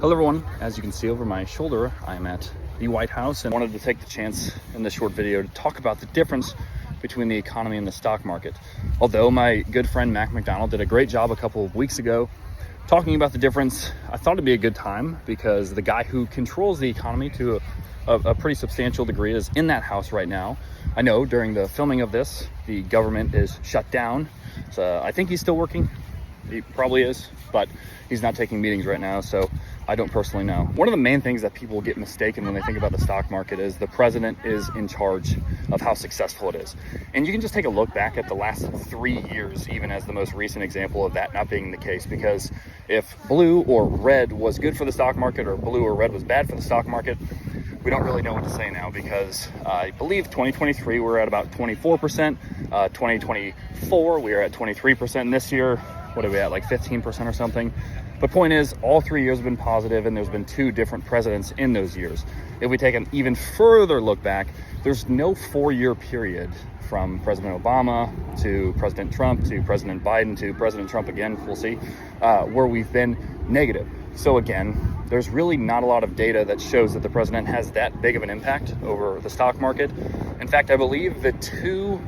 Hello everyone, as you can see over my shoulder, I'm at the White House and wanted to take the chance in this short video to talk about the difference between the economy and the stock market. Although my good friend Mac McDonald did a great job a couple of weeks ago talking about the difference, I thought it'd be a good time because the guy who controls the economy to a pretty substantial degree is in that house right now. I know during the filming of this, the government is shut down. So I think he's still working. He probably is, but he's not taking meetings right now, so I don't personally know. One of the main things that people get mistaken when they think about the stock market is the president is in charge of how successful it is. And you can just take a look back at the last 3 years, even as the most recent example of that not being the case, because if blue or red was good for the stock market or blue or red was bad for the stock market, we don't really know what to say now, because I believe 2023 we're at about 24%, 2024 we are at 23%, and this year, what are we at, like 15% or something? But point is, all 3 years have been positive, and there's been 2 different presidents in those years. If we take an even further look back, there's no 4-year period from President Obama to President Trump to President Biden to President Trump again, we'll see, where we've been negative. So again, there's really not a lot of data that shows that the president has that big of an impact over the stock market. In fact, I believe the 2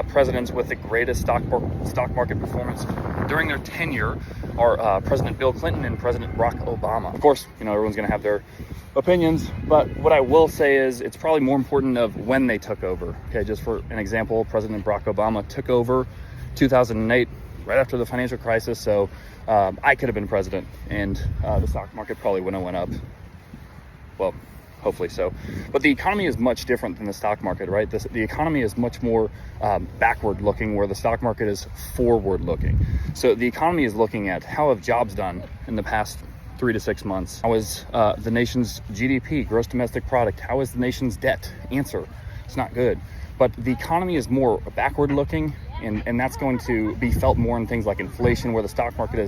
presidents with the greatest stock market performance during their tenure are President Bill Clinton and President Barack Obama. Of course, you know, everyone's going to have their opinions, but what I will say is it's probably more important of when they took over. Okay, just for an example, President Barack Obama took over 2008, right after the financial crisis, so I could have been president, and the stock market probably wouldn't have went up. Well, hopefully so. But the economy is much different than the stock market, right? The economy is much more backward looking, where the stock market is forward looking. So the economy is looking at how have jobs done in the past 3 to 6 months? How is the nation's GDP, gross domestic product? How is the nation's debt? Answer, it's not good. But the economy is more backward looking, and that's going to be felt more in things like inflation, where the stock market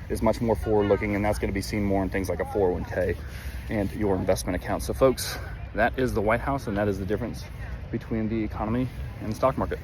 is much more forward looking, and that's going to be seen more in things like a 401k and your investment account. So folks, that is the White House, and that is the difference between the economy and the stock market.